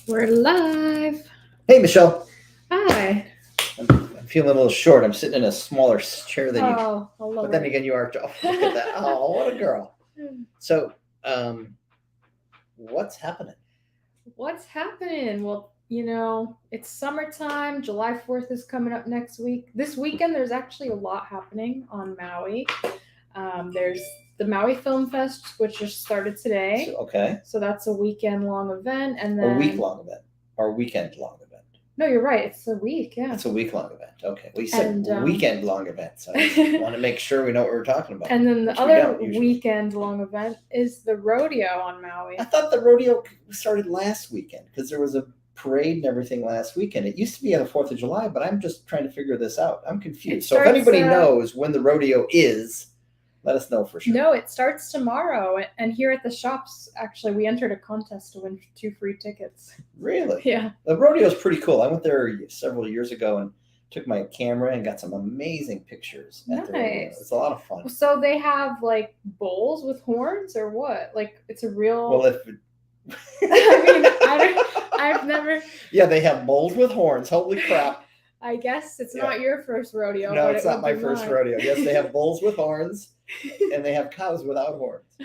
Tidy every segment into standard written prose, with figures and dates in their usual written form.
We're live. Hey, Michelle. Hi. I'm feeling a little short. I'm sitting in a smaller chair than you. Oh, hello. But then again, you are. Oh, look at that. Oh, what a girl. So, what's happening? What's happening? Well, it's summertime. July 4th is coming up next week. This weekend, there's actually a lot happening on Maui. There's the Maui Film Fest, which just started today. Okay. So that's a weekend-long event. And then A week-long event or weekend-long event? No, you're right. It's a week, yeah. It's a week-long event. Okay. Well, you said weekend-long event, so I just want to make sure we know what we're talking about. And then the other weekend-long event is the rodeo on Maui. I thought the rodeo started last weekend because there was a parade and everything last weekend. It used to be on the 4th of July, but I'm just trying to figure this out. I'm confused. So if anybody knows when the rodeo is, let us know for sure. No, it starts tomorrow. And here at the shops, actually, we entered a contest to win 2 free tickets. Really? Yeah. The rodeo is pretty cool. I went there several years ago and took my camera and got some amazing pictures at the rodeo. It's a lot of fun. So they have like bulls with horns or what? Like it's a real... Well, if... I've never... Yeah, they have bulls with horns. Holy crap. I guess it's not your first rodeo. No, it's not my first rodeo. Yes, they have bulls with horns, and they have cows without horns.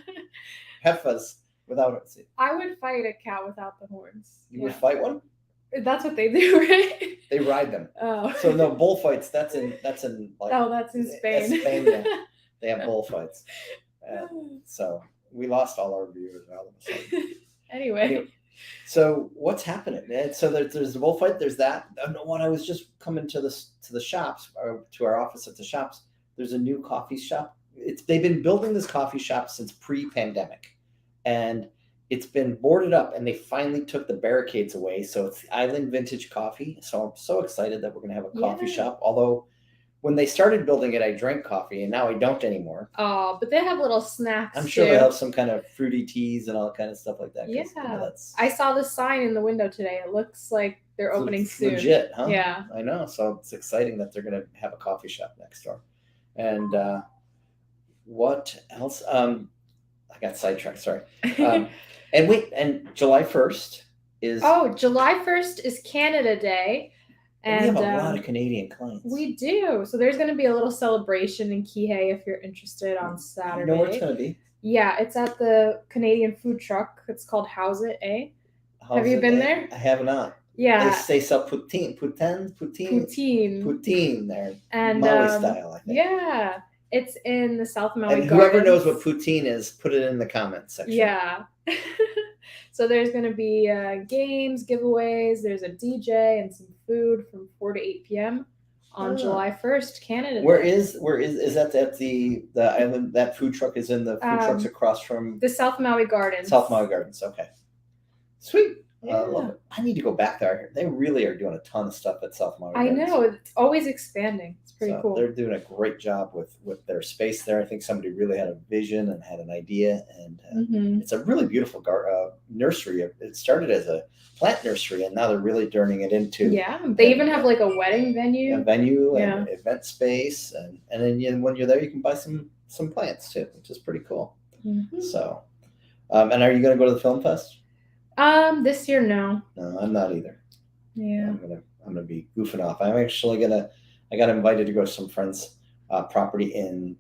Heifers without horns. I would fight a cow without the horns. You would fight one? That's what they do, right? They ride them. Oh. So no bullfights. That's in like. Oh, that's in Spain. Spain, yeah. They have bullfights. So we lost all our viewers all of a sudden. Anyway. So what's happening? And so there's the bullfight. There's that. When I was just coming to the shops, or to our office at the shops, there's a new coffee shop. They've been building this coffee shop since pre-pandemic, and it's been boarded up. And they finally took the barricades away, so it's Island Vintage Coffee. So I'm so excited that we're gonna have a coffee shop. Although when they started building it, I drank coffee, and now I don't anymore. Oh, but they have little snacks. I'm sure they have some kind of fruity teas and all kind of stuff like that. Yeah, I saw the sign in the window today. It looks like they're opening soon. Legit, huh? Yeah, I know. So it's exciting that they're going to have a coffee shop next door. And what else? I got sidetracked. Sorry. And July 1st is. Oh, July 1st is Canada Day. And we have a lot of Canadian clients. We do. So there's going to be a little celebration in Kihei if you're interested on Saturday. You know where it's going to be? Yeah, it's at the Canadian food truck. It's called How's It, eh? Have you been there? I have not. Yeah. They sell poutine there. And Maui style, I think. Yeah. It's in the South Maui Gardens. And whoever knows what poutine is, put it in the comments section. Yeah. So there's going to be games, giveaways. There's a DJ and some food from 4 to 8 p.m. on July 1st, Canada Day. Where is that at the island? That food truck is in the food trucks across from the South Maui Gardens. South Maui Gardens. Okay. Sweet. Yeah. I love it. I need to go back there. They really are doing a ton of stuff at South Maui Gardens. I know. It's always expanding. It's pretty cool. They're doing a great job with their space there. I think somebody really had a vision and had an idea. And it's a really beautiful nursery. It started as a plant nursery, and now they're really turning it into... Yeah. They even have like a wedding venue. A venue and event space. And then when you're there, you can buy some plants too, which is pretty cool. Mm-hmm. So, and are you going to go to the film fest? This year, no. No, I'm not either. Yeah. I'm gonna be goofing off. I'm actually I got invited to go to some friends' property in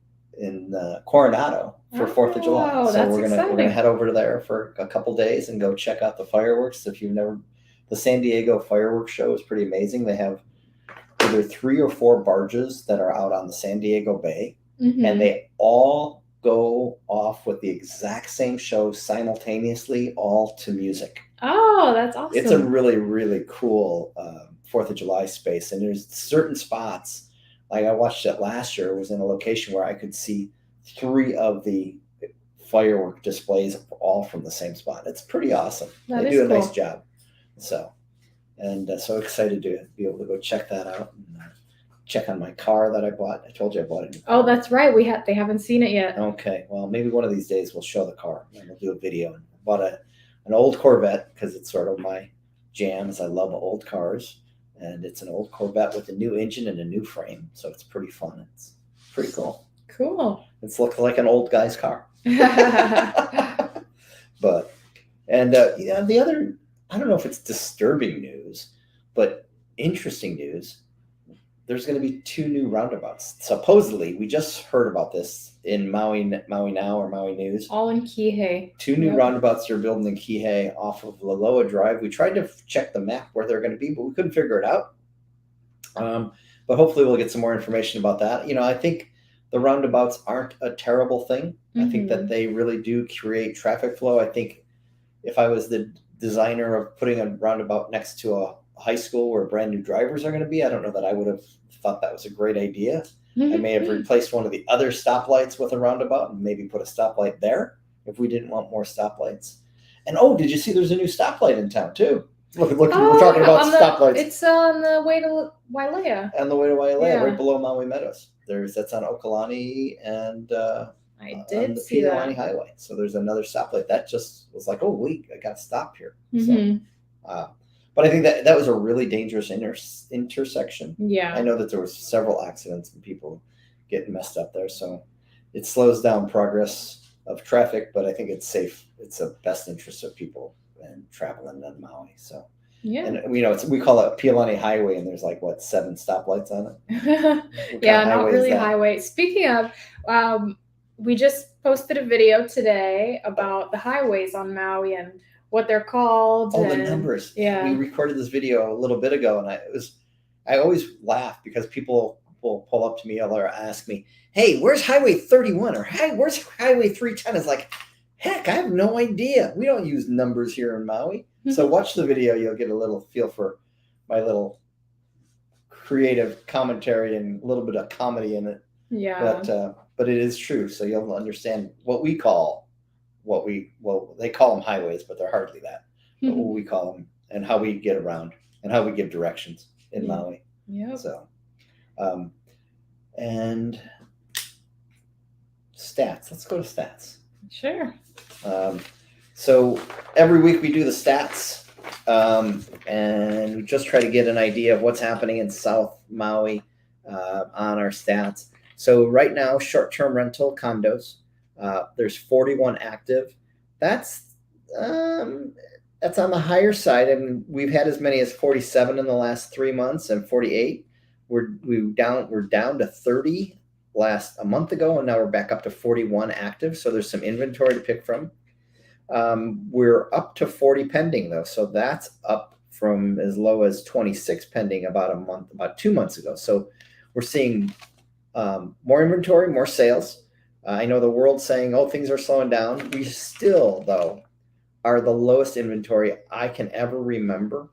Coronado for 4th of July. So we're gonna head over there for a couple days and go check out the fireworks. If you've never, the San Diego fireworks show is pretty amazing. They have either 3 or 4 barges that are out on the San Diego Bay, and they all go off with the exact same show simultaneously, all to music. Oh, that's awesome. It's a really, really cool 4th of July space. And there's certain spots, like I watched it last year, it was in a location where I could see 3 of the firework displays all from the same spot. It's pretty awesome. They do a nice job. So excited to be able to go check that out. And, check on my car that I bought. I told you I bought it. Oh, that's right. They haven't seen it yet. Okay. Well, maybe one of these days we'll show the car and we'll do a video. And I bought an old Corvette because it's sort of my jam, as I love old cars. And it's an old Corvette with a new engine and a new frame. So it's pretty fun. It's pretty cool. Cool. It looks like an old guy's car. But, and the other I don't know if it's disturbing news, but interesting news. There's going to be 2 new roundabouts. Supposedly, we just heard about this in Maui Now or Maui News. All in Kihei. 2 new roundabouts they're building in Kihei off of Laloa Drive. We tried to check the map where they're going to be, but we couldn't figure it out. But hopefully we'll get some more information about that. I think the roundabouts aren't a terrible thing. I think that they really do create traffic flow. I think if I was the designer of putting a roundabout next to a high school where brand new drivers are going to be, I don't know that I would have thought that was a great idea. I may have replaced one of the other stoplights with a roundabout and maybe put a stoplight there if we didn't want more stoplights. And did you see there's a new stoplight in town too? Look, we're talking about stoplights. It's on the way to Wailea. On the way to Wailea, right below Maui Meadows. That's on Okalani and I did on the see Pialani Highway. So there's another stoplight. That just was like, I got to stop here. So, but I think that was a really dangerous intersection. Yeah. I know that there was several accidents and people getting messed up there. So it slows down progress of traffic, but I think it's safe. It's the best interest of people and traveling on Maui. So yeah, and we call it Pialani Highway, and there's 7 stoplights on it. Yeah, not really highway. Speaking of, we just posted a video today about the highways on Maui and what they're called. The numbers. Yeah, we recorded this video a little bit ago, and I always laugh because people will pull up to me or ask me, "Hey, where's Highway 31?" or "Hey, where's Highway 310?" It's like, heck, I have no idea. We don't use numbers here in Maui. So watch the video. You'll get a little feel for my little creative commentary and a little bit of comedy in it. Yeah. But it is true. So you'll understand what we call they call them highways, but they're hardly that. But what we call them and how we get around and how we give directions in Maui. Yeah. So, and stats. Let's go to stats. Sure. So every week we do the stats, and we just try to get an idea of what's happening in South Maui on our stats. So right now, short-term rental condos, there's 41 active. That's on the higher side. I mean, we've had as many as 47 in the last 3 months and 48. We're down to 30 a month ago, and now we're back up to 41 active. So there's some inventory to pick from. We're up to 40 pending though. So that's up from as low as 26 pending about 2 months ago. So we're seeing more inventory, more sales. I know the world's saying, things are slowing down. We still, though, are the lowest inventory I can ever remember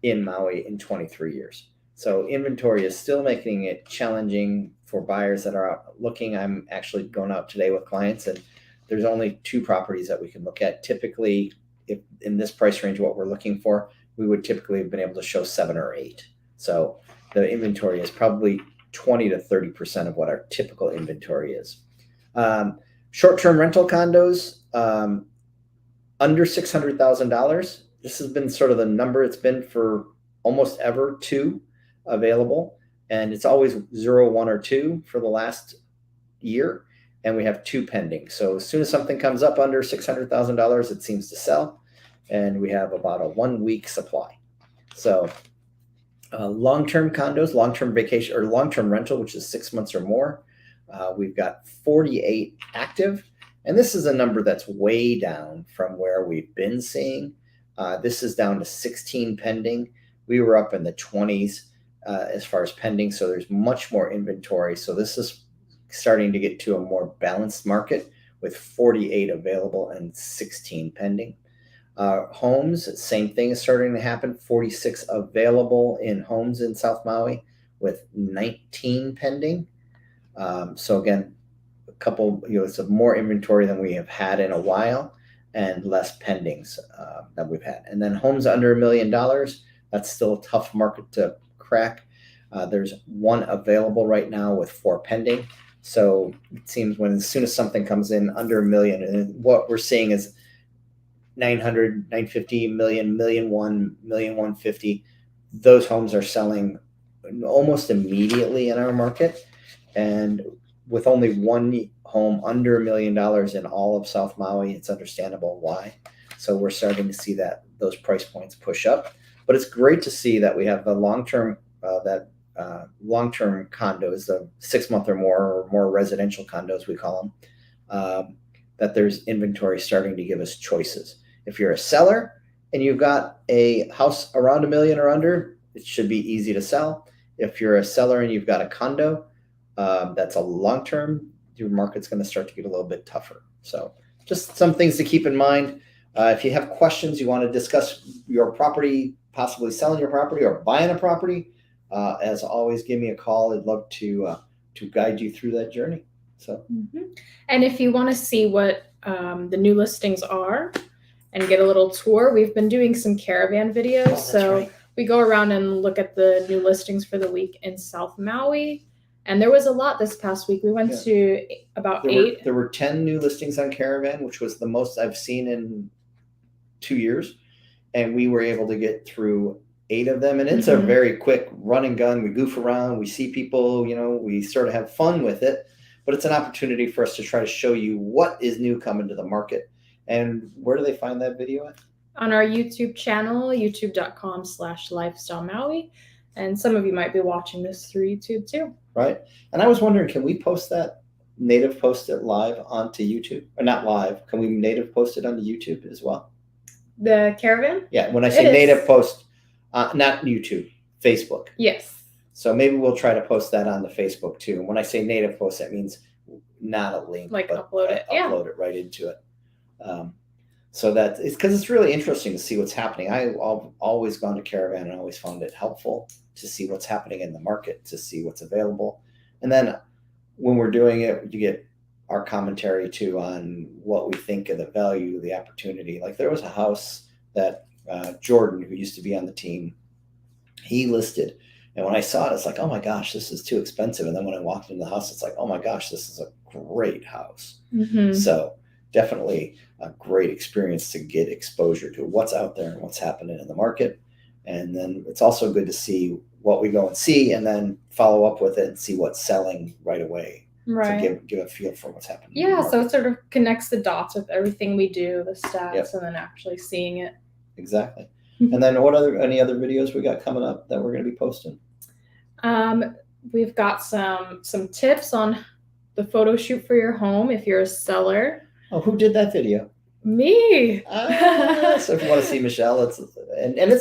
in Maui in 23 years. So inventory is still making it challenging for buyers that are out looking. I'm actually going out today with clients, and there's only 2 properties that we can look at. Typically, if in this price range, what we're looking for, we would typically have been able to show 7 or 8. So the inventory is probably 20 to 30% of what our typical inventory is. Short-term rental condos, under $600,000. This has been sort of the number it's been for almost ever, 2 available. And it's always 0, 1, or 2 for the last year. And we have 2 pending. So as soon as something comes up under $600,000, it seems to sell. And we have about a 1-week supply. So long-term condos, long-term vacation, or long-term rental, which is 6 months or more. We've got 48 active. And this is a number that's way down from where we've been seeing. This is down to 16 pending. We were up in the 20s as far as pending. So there's much more inventory. So this is starting to get to a more balanced market with 48 available and 16 pending. Homes, same thing is starting to happen. 46 available in homes in South Maui with 19 pending. So again, a couple, it's more inventory than we have had in a while and less pendings that we've had. And then homes under $1 million, that's still a tough market to crack. There's 1 available right now with 4 pending. So it seems as soon as something comes in under $1 million, and what we're seeing is 900, 950, million, $1,100,000, $1,150,000. Those homes are selling almost immediately in our market. And with only 1 home under $1 million in all of South Maui, it's understandable why. So we're starting to see that those price points push up. But it's great to see that we have the long-term long-term condos, the 6 month or more residential condos we call them, that there's inventory starting to give us choices. If you're a seller and you've got a house around $1 million or under, it should be easy to sell. If you're a seller and you've got a condo that's a long-term, your market's going to start to get a little bit tougher. So just some things to keep in mind. If you have questions, you want to discuss your property, possibly selling your property or buying a property, as always, give me a call. I'd love to guide you through that journey. So, and if you want to see what the new listings are and get a little tour, we've been doing some caravan videos. So we go around and look at the new listings for the week in South Maui. And there was a lot this past week. We went to about 8. There were 10 new listings on Caravan, which was the most I've seen in 2 years. And we were able to get through 8 of them. And it's a very quick run and gun. We goof around. We see people, we sort of have fun with it. But it's an opportunity for us to try to show you what is new coming to the market. And where do they find that video at? On our YouTube channel, youtube.com/lifestyle Maui. And some of you might be watching this through YouTube too. Right. And I was wondering, can we post it live onto YouTube? Or not live. Can we native post it onto YouTube as well? The caravan? Yeah. When I say native post, not YouTube, Facebook. Yes. So maybe we'll try to post that on the Facebook too. And when I say native post, that means not a link, but upload it. Upload it right into it. So that it's because it's really interesting to see what's happening. I've always gone to Caravan and always found it helpful to see what's happening in the market, to see what's available. And then when we're doing it, you get our commentary too on what we think of the value, the opportunity. Like there was a house that Jordan, who used to be on the team, he listed. And when I saw it, it's like, oh my gosh, this is too expensive. And then when I walked into the house, it's like, oh my gosh, this is a great house. So definitely a great experience to get exposure to what's out there and what's happening in the market. And then it's also good to see what we go and see and then follow up with it and see what's selling right away. Right. To give a feel for what's happening. Yeah, so it sort of connects the dots with everything we do, the stats, and then actually seeing it. Exactly. And then any other videos we got coming up that we're going to be posting? We've got some tips on the photo shoot for your home if you're a seller. Oh, who did that video? Me. So if you want to see Michelle, it's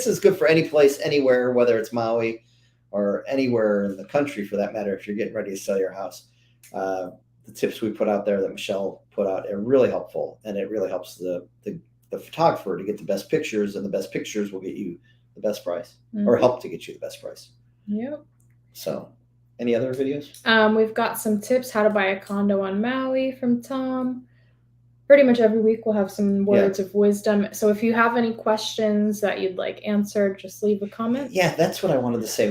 as good for any place, anywhere, whether it's Maui or anywhere in the country for that matter. If you're getting ready to sell your house, the tips we put out there that Michelle put out are really helpful, and it really helps the photographer to get the best pictures, and the best pictures will get you the best price or help to get you the best price. Yep. So, any other videos? We've got some tips how to buy a condo on Maui from Tom. Pretty much every week we'll have some words of wisdom. So if you have any questions that you'd like answered, just leave a comment. Yeah, that's what I wanted to say.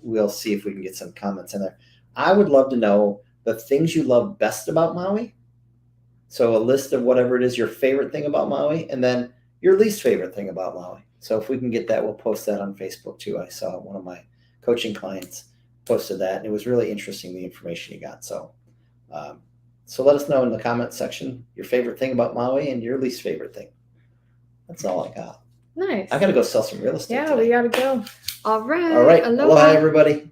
We'll see if we can get some comments in there. I would love to know the things you love best about Maui. So a list of whatever it is your favorite thing about Maui, and then your least favorite thing about Maui. So if we can get that, we'll post that on Facebook too. I saw one of my coaching clients posted that, and it was really interesting, the information he got. So so let us know in the comment section your favorite thing about Maui and your least favorite thing. That's all I got. Nice. I got to go sell some real estate. Yeah, today. we got to go. All right. All right. Aloha everybody.